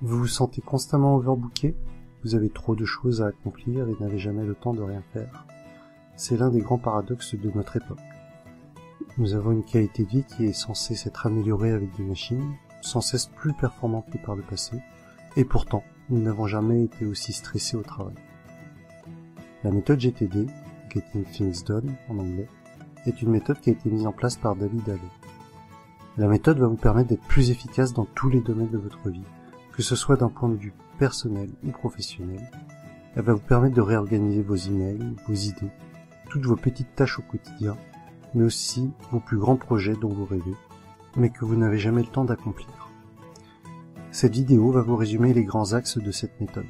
Vous vous sentez constamment overbooké? Vous avez trop de choses à accomplir et n'avez jamais le temps de rien faire. C'est l'un des grands paradoxes de notre époque. Nous avons une qualité de vie qui est censée s'être améliorée avec des machines, sans cesse plus performantes que par le passé, et pourtant, nous n'avons jamais été aussi stressés au travail. La méthode GTD, Getting Things Done en anglais, est une méthode qui a été mise en place par David Allen. La méthode va vous permettre d'être plus efficace dans tous les domaines de votre vie, que ce soit d'un point de vue personnel ou professionnel. Elle va vous permettre de réorganiser vos emails, vos idées, toutes vos petites tâches au quotidien, mais aussi vos plus grands projets dont vous rêvez, mais que vous n'avez jamais le temps d'accomplir. Cette vidéo va vous résumer les grands axes de cette méthode.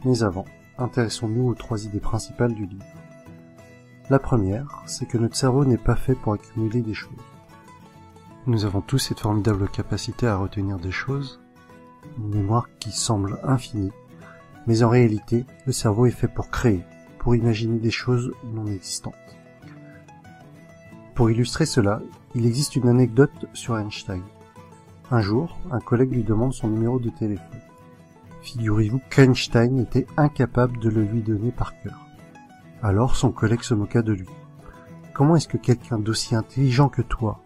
Mais avant, intéressons-nous aux 3 idées principales du livre. La première, c'est que notre cerveau n'est pas fait pour accumuler des choses. Nous avons tous cette formidable capacité à retenir des choses, une mémoire qui semble infinie, mais en réalité, le cerveau est fait pour créer, pour imaginer des choses non existantes. Pour illustrer cela, il existe une anecdote sur Einstein. Un jour, un collègue lui demande son numéro de téléphone. Figurez-vous qu'Einstein était incapable de le lui donner par cœur. Alors son collègue se moqua de lui. Comment est-ce que quelqu'un d'aussi intelligent que toi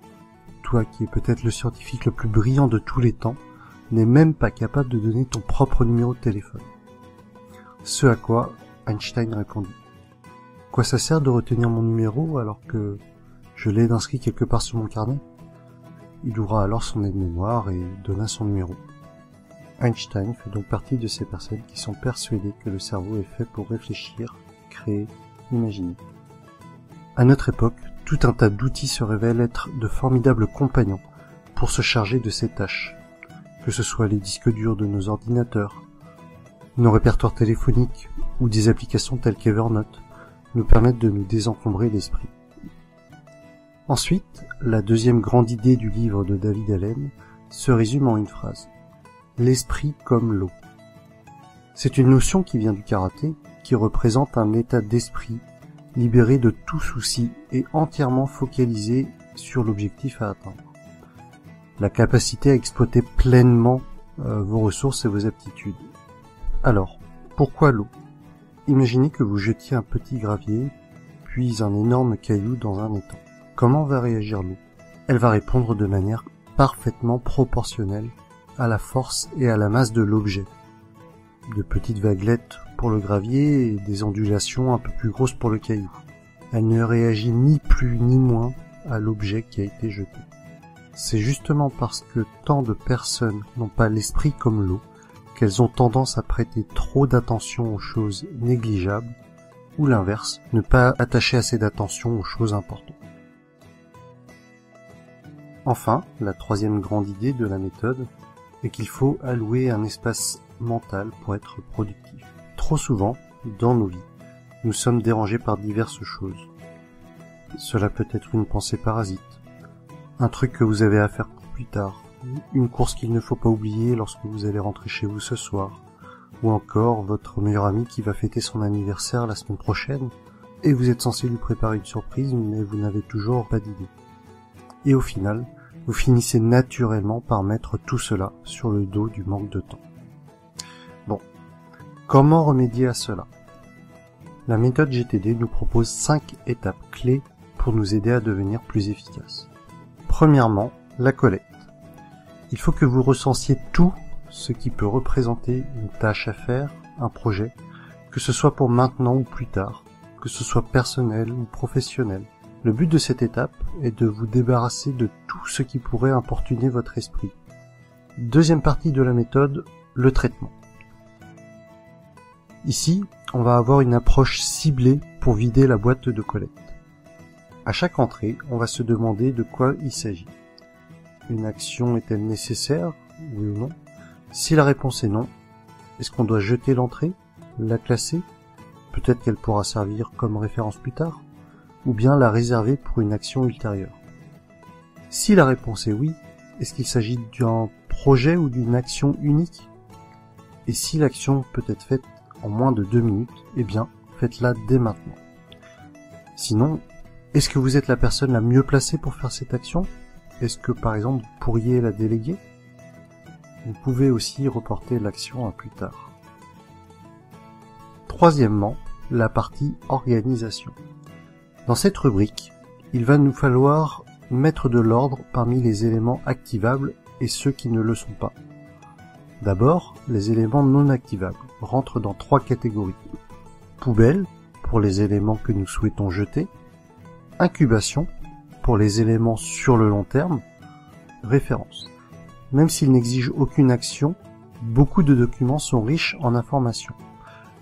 qui es peut-être le scientifique le plus brillant de tous les temps, n'est même pas capable de donner ton propre numéro de téléphone? Ce à quoi Einstein répondit. Quoi ça sert de retenir mon numéro alors que je l'ai inscrit quelque part sur mon carnet? Il ouvra alors son aide-mémoire et donna son numéro. Einstein fait donc partie de ces personnes qui sont persuadées que le cerveau est fait pour réfléchir, créer, imaginer. À notre époque, tout un tas d'outils se révèlent être de formidables compagnons pour se charger de ces tâches, que ce soit les disques durs de nos ordinateurs, nos répertoires téléphoniques ou des applications telles qu'Evernote nous permettent de nous désencombrer l'esprit. Ensuite, la deuxième grande idée du livre de David Allen se résume en une phrase. L'esprit comme l'eau. C'est une notion qui vient du karaté, qui représente un état d'esprit libéré de tout souci et entièrement focalisé sur l'objectif à atteindre. La capacité à exploiter pleinement vos ressources et vos aptitudes. Alors, pourquoi l'eau? Imaginez que vous jetiez un petit gravier, puis un énorme caillou dans un étang. Comment va réagir l'eau? Elle va répondre de manière parfaitement proportionnelle à la force et à la masse de l'objet. De petites vaguelettes pour le gravier et des ondulations un peu plus grosses pour le caillou. Elle ne réagit ni plus ni moins à l'objet qui a été jeté. C'est justement parce que tant de personnes n'ont pas l'esprit comme l'eau qu'elles ont tendance à prêter trop d'attention aux choses négligeables ou l'inverse, ne pas attacher assez d'attention aux choses importantes. Enfin, la troisième grande idée de la méthode est qu'il faut allouer un espace mental pour être productif. Trop souvent, dans nos vies, nous sommes dérangés par diverses choses. Cela peut être une pensée parasite, un truc que vous avez à faire pour plus tard, une course qu'il ne faut pas oublier lorsque vous allez rentrer chez vous ce soir, ou encore votre meilleur ami qui va fêter son anniversaire la semaine prochaine, et vous êtes censé lui préparer une surprise, mais vous n'avez toujours pas d'idée. Et au final, vous finissez naturellement par mettre tout cela sur le dos du manque de temps. Bon, comment remédier à cela? La méthode GTD nous propose 5 étapes clés pour nous aider à devenir plus efficaces. Premièrement, la collecte. Il faut que vous recensiez tout ce qui peut représenter une tâche à faire, un projet, que ce soit pour maintenant ou plus tard, que ce soit personnel ou professionnel. Le but de cette étape est de vous débarrasser de tout ce qui pourrait importuner votre esprit. Deuxième partie de la méthode, le traitement. Ici, on va avoir une approche ciblée pour vider la boîte de collecte. À chaque entrée, on va se demander de quoi il s'agit. Une action est-elle nécessaire, oui ou non? Si la réponse est non, est-ce qu'on doit jeter l'entrée, la classer? Peut-être qu'elle pourra servir comme référence plus tard, ou bien la réserver pour une action ultérieure. Si la réponse est oui, est-ce qu'il s'agit d'un projet ou d'une action unique? Et si l'action peut être faite en moins de 2 minutes, eh bien, faites-la dès maintenant. Sinon, est-ce que vous êtes la personne la mieux placée pour faire cette action? Est-ce que, par exemple, vous pourriez la déléguer? Vous pouvez aussi reporter l'action à plus tard. Troisièmement, la partie organisation. Dans cette rubrique, il va nous falloir mettre de l'ordre parmi les éléments activables et ceux qui ne le sont pas. D'abord, les éléments non activables rentrent dans 3 catégories. Poubelle, pour les éléments que nous souhaitons jeter. Incubation, pour les éléments sur le long terme. Référence. Même s'ils n'exigent aucune action, beaucoup de documents sont riches en informations.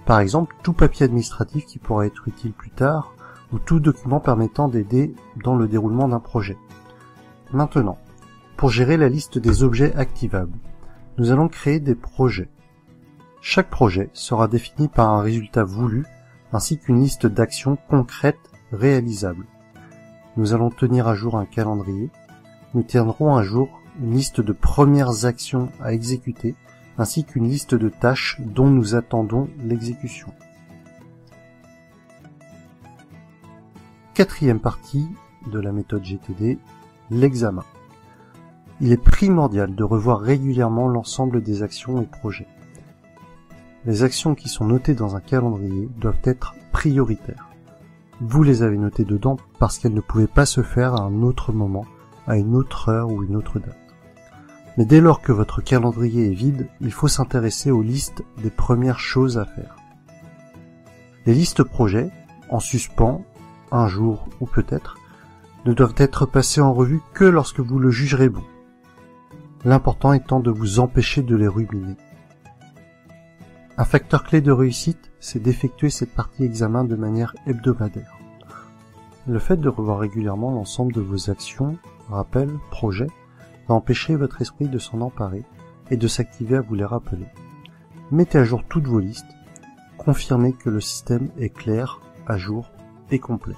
Par exemple, tout papier administratif qui pourra être utile plus tard, ou tout document permettant d'aider dans le déroulement d'un projet. Maintenant, pour gérer la liste des objets activables, nous allons créer des projets. Chaque projet sera défini par un résultat voulu, ainsi qu'une liste d'actions concrètes réalisables. Nous allons tenir à jour un calendrier. Nous tiendrons à jour une liste de premières actions à exécuter, ainsi qu'une liste de tâches dont nous attendons l'exécution. Quatrième partie de la méthode GTD, l'examen. Il est primordial de revoir régulièrement l'ensemble des actions et projets. Les actions qui sont notées dans un calendrier doivent être prioritaires. Vous les avez notées dedans parce qu'elles ne pouvaient pas se faire à un autre moment, à une autre heure ou une autre date. Mais dès lors que votre calendrier est vide, il faut s'intéresser aux listes des premières choses à faire. Les listes projets, en suspens, un jour ou peut-être, ne doivent être passées en revue que lorsque vous le jugerez bon. L'important étant de vous empêcher de les ruminer. Un facteur clé de réussite, c'est d'effectuer cette partie examen de manière hebdomadaire. Le fait de revoir régulièrement l'ensemble de vos actions, rappels, projets, va empêcher votre esprit de s'en emparer et de s'activer à vous les rappeler. Mettez à jour toutes vos listes, confirmez que le système est clair, à jour et complet.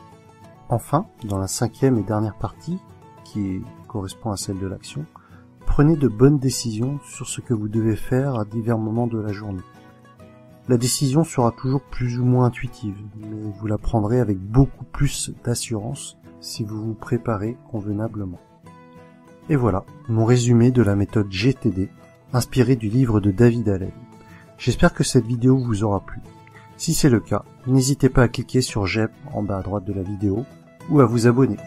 Enfin, dans la 5e et dernière partie, qui correspond à celle de l'action, prenez de bonnes décisions sur ce que vous devez faire à divers moments de la journée. La décision sera toujours plus ou moins intuitive, mais vous la prendrez avec beaucoup plus d'assurance si vous vous préparez convenablement. Et voilà, mon résumé de la méthode GTD, inspiré du livre de David Allen. J'espère que cette vidéo vous aura plu. Si c'est le cas, n'hésitez pas à cliquer sur j'aime en bas à droite de la vidéo ou à vous abonner.